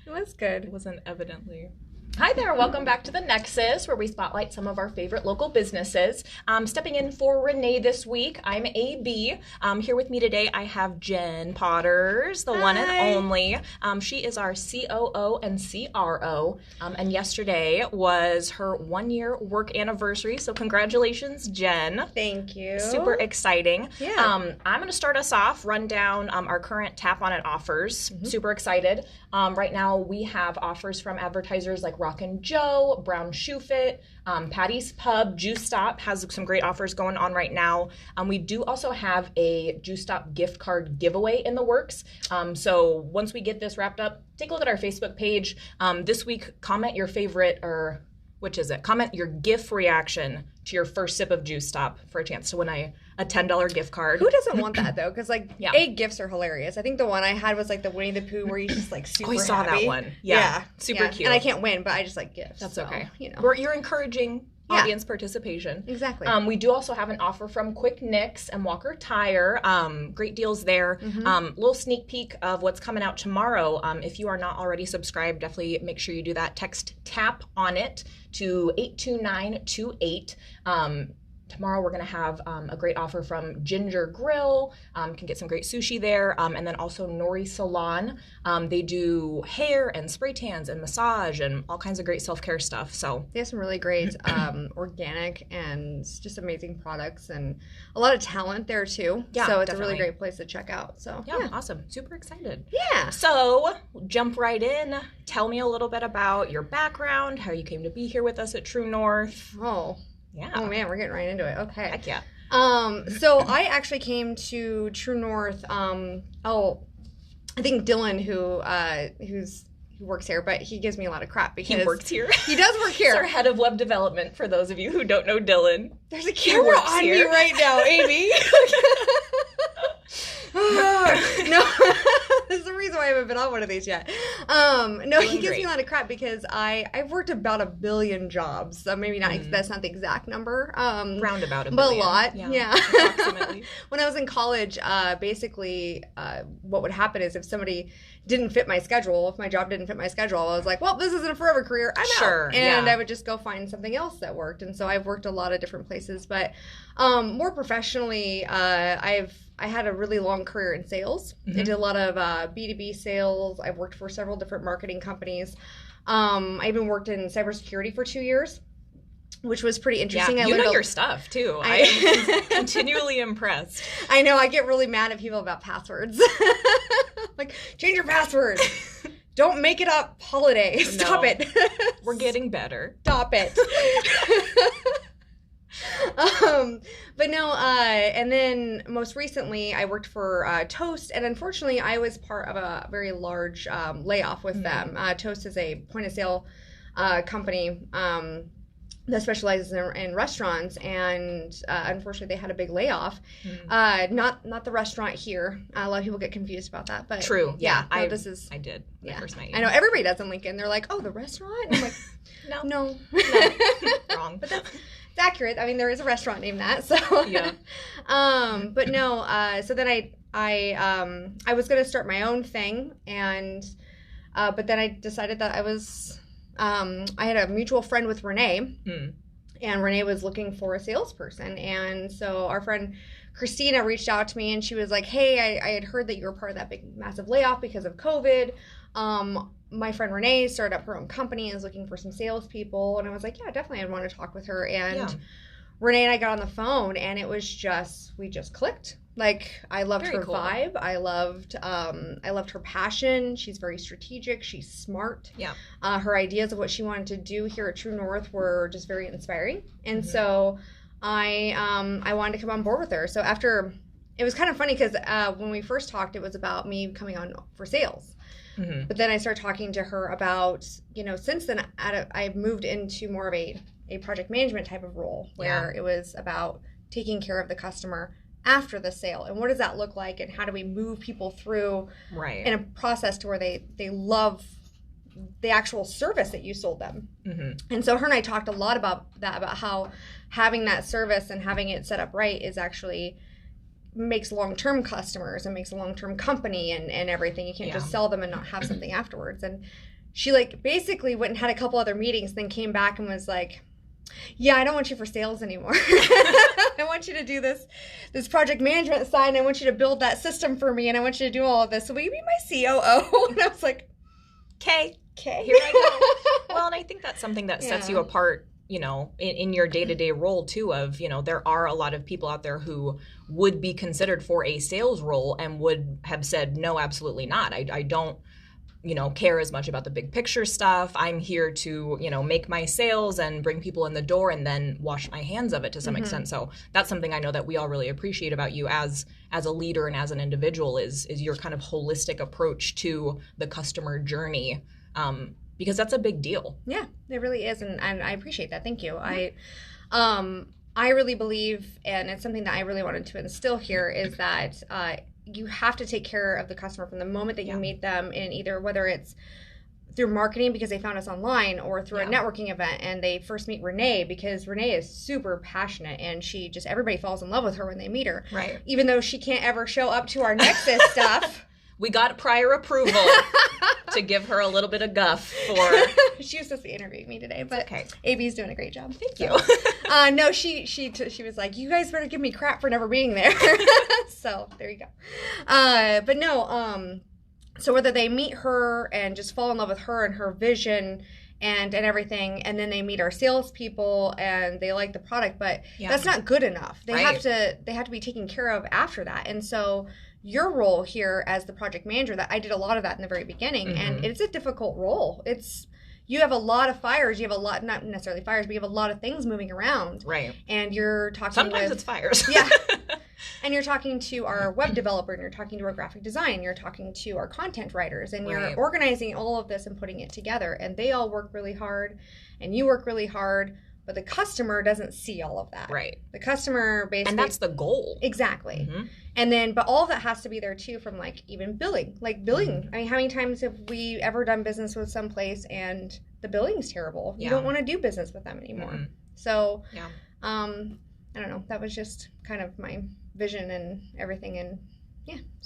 It was good. It wasn't evidently. Hi there, welcome back to the Nexus, where we spotlight some of our favorite local businesses. Stepping in for Renee this week, I'm AB. Here with me today, I have Jen Potters, the one and only. She is our COO and CRO, and yesterday was her 1-year work anniversary, so congratulations, Jen. Thank you. Super exciting. Yeah. I'm going to start us off, run down our current Tap On It offers. Super excited. Right now, we have offers from advertisers like Rock and Joe, Brown Shoe Fit, Patty's Pub, Juice Stop has some great offers going on right now. We do also have a Juice Stop gift card giveaway in the works. So once we get this wrapped up, take a look at our Facebook page. This week, comment your favorite, or which is it? Comment your GIF reaction to your first sip of Juice Stop for a chance to win a $10 gift card. Who doesn't want that, though? Because, gifts are hilarious. I think the one I had was, the Winnie the Pooh where you just, super I saw happy. that one. Yeah. Super cute. And I can't win, but I just like gifts. That's so, okay. You're encouraging audience participation. Exactly. We do also have an offer from Quick Nicks and Walker Tire. Great deals there. Little sneak peek of what's coming out tomorrow. If you are not already subscribed, definitely make sure you do that. Text TAP on it to 82928. Tomorrow we're going to have a great offer from Ginger Grill. Can get some great sushi there. And then also Nori Salon. They do hair and spray tans and massage and all kinds of great self-care stuff. So they have some really great organic and just amazing products and a lot of talent there too. Yeah, so it's definitely a really great place to check out. So yeah, awesome. Super excited. Yeah. So jump right in. Tell me a little bit about your background, how you came to be here with us at True North. Yeah. Oh man, we're getting right into it. Okay. Heck yeah. So I actually came to True North. I think Dylan, who works here, but he gives me a lot of crap because he works here. He does work here. He's our head of web development. For those of you who don't know Dylan, there's a camera on me right now, Amy. No, there's the reason why I haven't been on one of these yet. No, he gives me a lot of crap because I've worked about 1 billion jobs. So maybe not. That's not the exact number. Roundabout a billion. But a lot. Yeah. Approximately. When I was in college, basically, what would happen is if somebody didn't fit my schedule, if my job didn't fit my schedule, I was like, well, this isn't a forever career. I'm out. And I would just go find something else that worked. And so I've worked a lot of different places. But more professionally, I had a really long career in sales. I did a lot of B2B sales. I've worked for several different marketing companies. I even worked in cybersecurity for 2 years, which was pretty interesting. Yeah, you know your stuff, too. I'm continually impressed. I know. I get really mad at people about passwords. Like, change your password. Don't make it up holiday. Stop it. We're getting better. Stop it. But no, and then most recently I worked for Toast, and unfortunately I was part of a very large layoff with them. Toast is a point of sale company that specializes in restaurants, and unfortunately they had a big layoff. Not the restaurant here. A lot of people get confused about that, but true. Yeah, I did. Yeah, first met you. I know everybody does in Lincoln. They're like, oh, the restaurant. And I'm like, no. Wrong. But that's accurate. I mean, there is a restaurant named that. So yeah. But no. So then I was going to start my own thing, and but then I decided that I had a mutual friend with Renee, and Renee was looking for a salesperson, and so our friend Christina reached out to me, and she was like, hey, I had heard that you were part of that big massive layoff because of COVID. My friend Renee started up her own company and is looking for some salespeople. And I was like, yeah, definitely. I'd want to talk with her. And Renee and I got on the phone, and it was we just clicked. Like, I loved her vibe. I loved her passion. She's very strategic. She's smart. Yeah. Her ideas of what she wanted to do here at True North were just very inspiring. And so I wanted to come on board with her. So it was kind of funny because when we first talked, it was about me coming on for sales. But then I started talking to her about, since then I moved into more of a project management type of role where it was about taking care of the customer after the sale, and what does that look like, and how do we move people through in a process to where they love the actual service that you sold them. And so her and I talked a lot about that, about how having that service and having it set up right is actually makes long-term customers and makes a long-term company and everything. You can't just sell them and not have something afterwards. And she like basically went and had a couple other meetings, then came back and was like, yeah, I don't want you for sales anymore. I want you to do this project management side, and I want you to build that system for me, and I want you to do all of this. So will you be my COO? And I was like, okay. Here I go. Well, and I think that's something that sets you apart, you know, in your day-to-day role too of, you know, there are a lot of people out there who would be considered for a sales role and would have said, no, absolutely not. I don't, you know, care as much about the big picture stuff. I'm here to, you know, make my sales and bring people in the door and then wash my hands of it to some extent. So that's something I know that we all really appreciate about you as a leader and as an individual is your kind of holistic approach to the customer journey, because that's a big deal. Yeah, it really is. And I appreciate that. Thank you. I really believe, and it's something that I really wanted to instill here, is that you have to take care of the customer from the moment that you meet them, in either whether it's through marketing because they found us online, or through a networking event and they first meet Renee because Renee is super passionate and she just, everybody falls in love with her when they meet her. Right. Even though she can't ever show up to our Nexus stuff. We got prior approval to give her a little bit of guff for... She was supposed to be interviewing me today, but okay. AB's doing a great job. Thank you. No, she was like, you guys better give me crap for never being there. So there you go. But no, so whether they meet her and just fall in love with her and her vision and everything, and then they meet our salespeople and they like the product, but that's not good enough. They have to be taken care of after that. And so your role here as the project manager, that I did a lot of that in the very beginning, and it's a difficult role. You have a lot of fires. You have a lot, not necessarily fires, but you have a lot of things moving around. Right. And you're talking Sometimes it's fires. Yeah. And you're talking to our web developer, and you're talking to our graphic design, you're talking to our content writers, and you're organizing all of this and putting it together. And they all work really hard, and you work really hard, but the customer doesn't see all of that. Right. The customer basically... And that's the goal. Exactly. And then, but all of that has to be there too, from like even billing. Like billing. I mean, how many times have we ever done business with some place and the billing's terrible? You don't want to do business with them anymore. So, I don't know. That was just kind of my vision and everything. And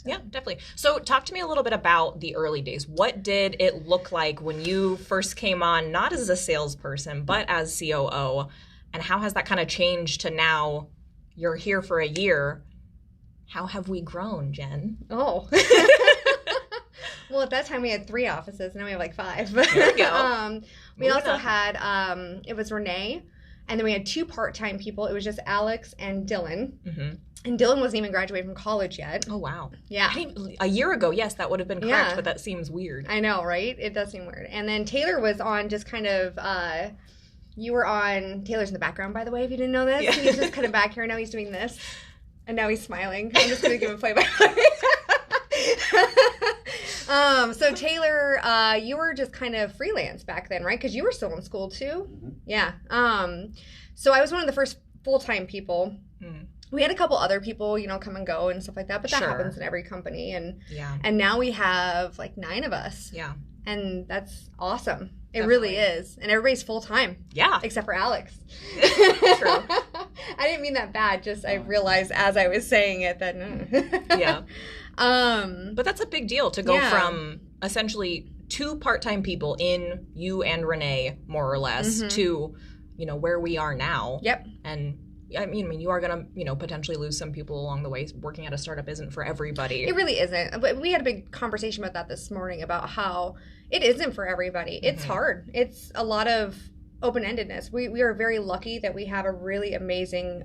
yeah, definitely. So talk to me a little bit about the early days. What did it look like when you first came on, not as a salesperson, but as COO? And how has that kind of changed to now you're here for a year? How have we grown, Jen? Oh. Well, at that time we had 3 offices. Now we have like 5. There we go. We also had, it was Renee, and then we had 2 part-time people. It was just Alex and Dylan. And Dylan wasn't even graduated from college yet. Oh, wow. Yeah. A year ago, yes, that would have been correct, but that seems weird. I know, right? It does seem weird. And then Taylor was on just kind of, you were on, Taylor's in the background, by the way, if you didn't know this. Yeah. He's just kind of back here. Now he's doing this. And now he's smiling. I'm just going to give him play-by-play. So Taylor, you were just kind of freelance back then, right? Because you were still in school too. Yeah. So I was one of the first full-time people. We had a couple other people, you know, come and go and stuff like that, but that happens in every company. And now we have like 9 of us. Yeah. And that's awesome. It really is. And everybody's full-time. Yeah. Except for Alex. True. I didn't mean that bad. Just I realized as I was saying it that yeah. But that's a big deal to go from essentially 2 part-time people in you and Renee, more or less, to, you know, where we are now. Yep. And I mean, you are going to, you know, potentially lose some people along the way. Working at a startup isn't for everybody. It really isn't. But we had a big conversation about that this morning, about how it isn't for everybody. It's hard. It's a lot of open-endedness. We are very lucky that we have a really amazing,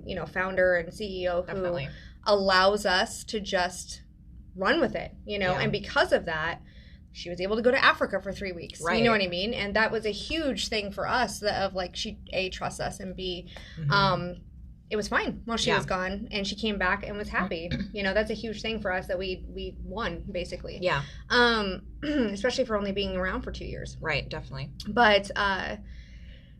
you know, founder and CEO who allows us to just run with it, you know, and because of that, she was able to go to Africa for 3 weeks. Right. You know what I mean? And that was a huge thing for us, of like, she A, trusts us, and B, it was fine while she was gone, and she came back and was happy. You know, that's a huge thing for us that we won, basically. Yeah. Especially for only being around for 2 years. Right, definitely. But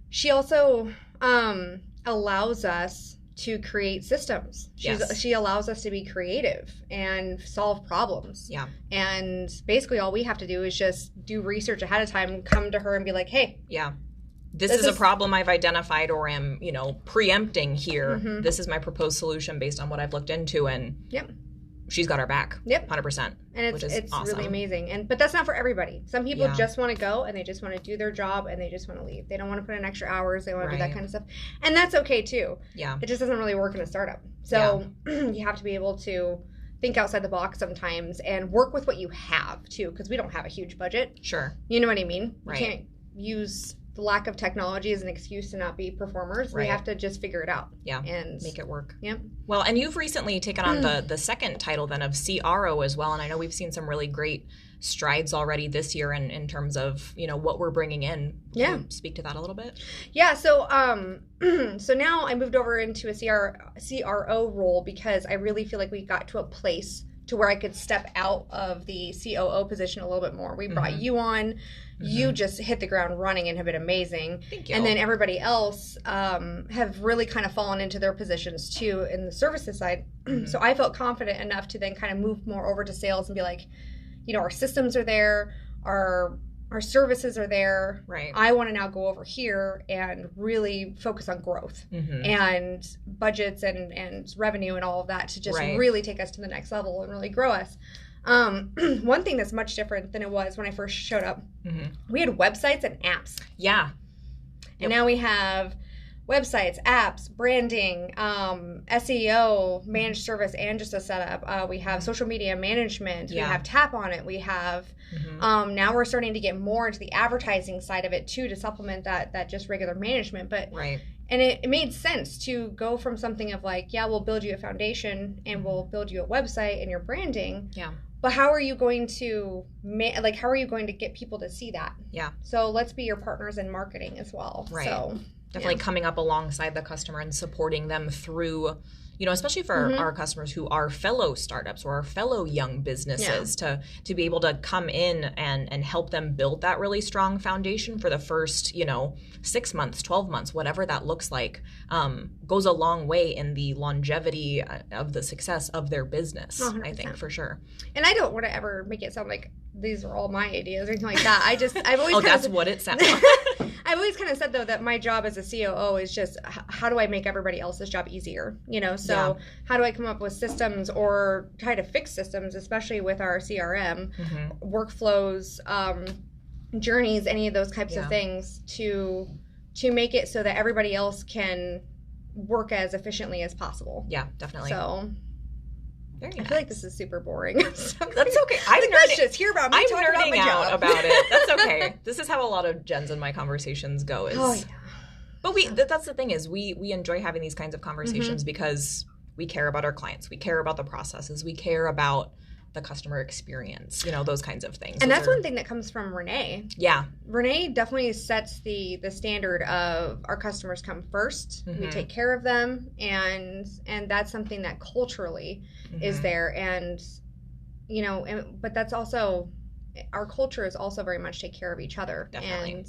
she also allows us to create systems. She allows us to be creative and solve problems. Yeah. And basically all we have to do is just do research ahead of time, come to her and be like, hey. Yeah. this is a problem I've identified or am, preempting here. Mm-hmm. This is my proposed solution based on what I've looked into, and she's got our back. 100%. And it's awesome. Really amazing. But that's not for everybody. Some people just want to go and they just want to do their job and they just want to leave. They don't want to put in extra hours. They want to do that kind of stuff. And that's okay too. Yeah. It just doesn't really work in a startup. So you have to be able to think outside the box sometimes and work with what you have too, because we don't have a huge budget. Sure. You know what I mean? Right. We can't use the lack of technology as an excuse to not be performers. Right. We have to just figure it out. Yeah. And make it work. Yep. Well, and you've recently taken on the second title then of CRO as well. And I know we've seen some really great strides already this year in terms of, what we're bringing in. Can you speak to that a little bit? Yeah. So, so now I moved over into a CRO role because I really feel like we got to a place to where I could step out of the COO position a little bit more. We brought you on. You just hit the ground running and have been amazing. Thank you. And then everybody else have really kind of fallen into their positions too in the services side. So I felt confident enough to then kind of move more over to sales and be like, our systems are there, our services are there. Right. I want to now go over here and really focus on growth and budgets and revenue and all of that to just really take us to the next level and really grow us. One thing that's much different than it was when I first showed up, we had websites and apps. Yeah. And now we have websites, apps, branding, SEO, managed service, and just a setup. We have social media management. We have Tap on it. We have, now we're starting to get more into the advertising side of it too to supplement that just regular management. But and it made sense to go from something of like, we'll build you a foundation and we'll build you a website and your branding. Yeah. But how are you going to how are you going to get people to see that? Yeah. So let's be your partners in marketing as well. Right. So definitely coming up alongside the customer and supporting them through, especially for our customers who are fellow startups or our fellow young businesses to be able to come in and help them build that really strong foundation for the first, 6 months, 12 months, whatever that looks like, goes a long way in the longevity of the success of their business, 100%. I think, for sure. And I don't want to ever make it sound like these are all my ideas or anything like that. I've always that's what it sounds like. I've always kind of said, though, that my job as a COO is just how do I make everybody else's job easier? So how do I come up with systems or try to fix systems, especially with our CRM, workflows, journeys, any of those types of things to make it so that everybody else can work as efficiently as possible. Yeah, definitely. So very I feel like this is super boring. That's okay. I'm just hear about me. I'm talking nerding about my out job. about it. That's okay. This is how a lot of Jen's and my conversations go. But that's the thing is we enjoy having these kinds of conversations because we care about our clients. We care about the processes. We care about the customer experience, those kinds of things. And that's one thing that comes from Renee. Yeah. Renee definitely sets the standard of our customers come first. We take care of them, and that's something that culturally is there. And, but that's also, our culture is also very much take care of each other. Definitely.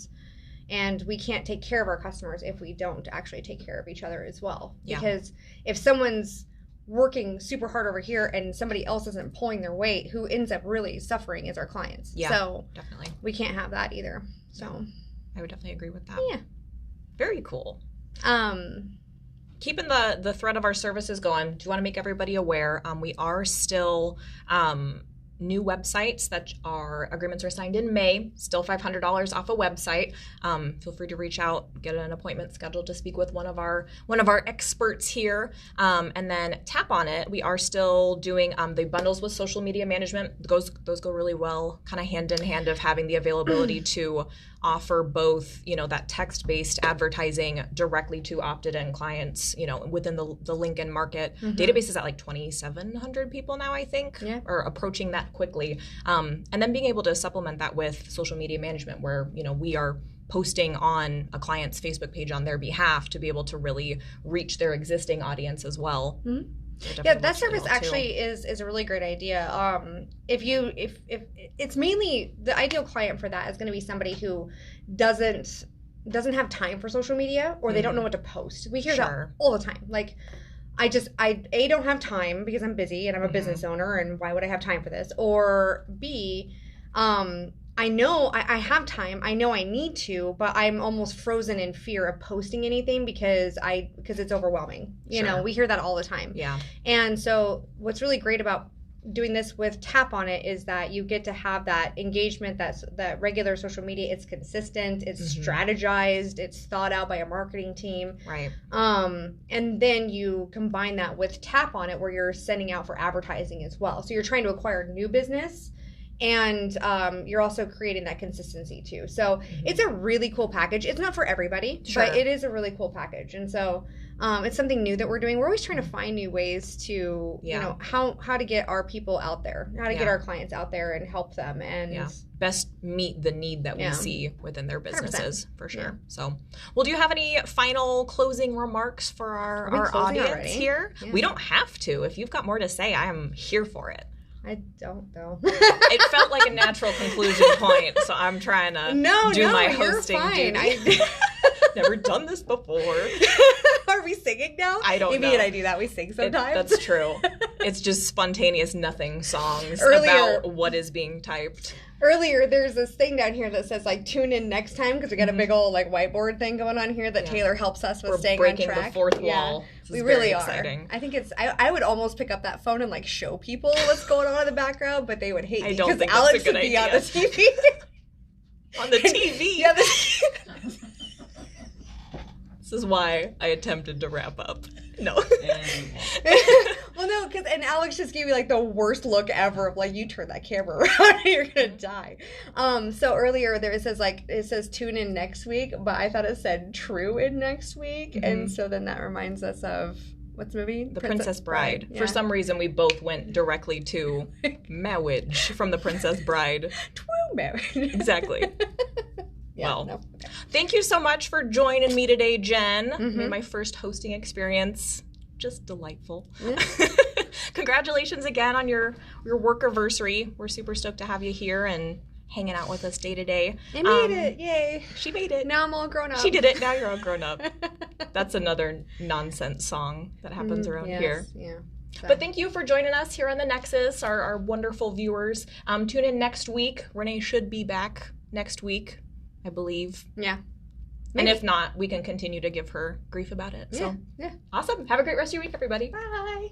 And we can't take care of our customers if we don't actually take care of each other as well. Yeah. Because if someone's working super hard over here and somebody else isn't pulling their weight, who ends up really suffering is our clients. Yeah, so definitely. We can't have that either. So I would definitely agree with that. Yeah. Very cool. Keeping the thread of our services going, do you want to make everybody aware? We are still new websites that our agreements are signed in May, still $500 off a website. Feel free to reach out, get an appointment scheduled to speak with one of our experts here. And then Tap on It, we are still doing the bundles with social media management. Those go really well, kind of hand in hand of having the availability to offer both, that text-based advertising directly to opted-in clients, within the LinkedIn market. Database is at like 2,700 people now, I think, or approaching that quickly. And then being able to supplement that with social media management where, we are posting on a client's Facebook page on their behalf to be able to really reach their existing audience as well. Yeah, that service actually is a really great idea. If it's mainly the ideal client for that is going to be somebody who doesn't have time for social media or they don't know what to post. We hear that all the time. Like, I don't have time because I'm busy and I'm a business owner and why would I have time for this? Or B, I know I have time. I know I need to, but I'm almost frozen in fear of posting anything because it's overwhelming. You know, we hear that all the time. Yeah. And so what's really great about doing this with Tap on It is that you get to have that engagement, that regular social media. It's consistent, it's strategized, it's thought out by a marketing team. Right. And then you combine that with Tap on It where you're sending out for advertising as well. So you're trying to acquire new business. And you're also creating that consistency too. So it's a really cool package. It's not for everybody, but it is a really cool package. And so it's something new that we're doing. We're always trying to find new ways to, you know, how to get our people out there, how to get our clients out there and help them. And best meet the need that we see within their businesses 100%. For sure. Yeah. So, well, do you have any final closing remarks for our audience here? Yeah. We don't have to. If you've got more to say, I am here for it. I don't know. It felt like a natural conclusion point, so I'm trying to do my hosting duty. Never done this before. Are we singing now? I don't know. Amy and I do that. We sing sometimes. That's true. It's just spontaneous nothing songs about what is being typed. Earlier, there's this thing down here that says, like, tune in next time, because we got a big old, like, whiteboard thing going on here that Taylor helps us with staying on track. We're breaking the fourth wall. We really are. I think I would almost pick up that phone and, like, show people what's going on in the background, but they would hate me. Because Alex would be on the TV. On the TV? Yeah, This is why I attempted to wrap up. No. Well, no, and Alex just gave me like the worst look ever of like, you turn that camera around and you're gonna die. So earlier it says tune in next week, but I thought it said true in next week, and so then that reminds us of what's the movie? The Princess Bride. Yeah. For some reason, we both went directly to marriage from The Princess Bride. True marriage. Exactly. Thank you so much for joining me today, Jen. Made my first hosting experience just delightful. Yeah. Congratulations again on your work-iversary. We're super stoked to have you here and hanging out with us day to day. I made it. Yay. She made it. Now I'm all grown up. She did it. Now you're all grown up. That's another nonsense song that happens around here. Yeah. So. But thank you for joining us here on the Nexus, our wonderful viewers. Tune in next week. Renee should be back next week, I believe. Yeah. Maybe. And if not, we can continue to give her grief about it. So, yeah. Awesome. Have a great rest of your week, everybody. Bye.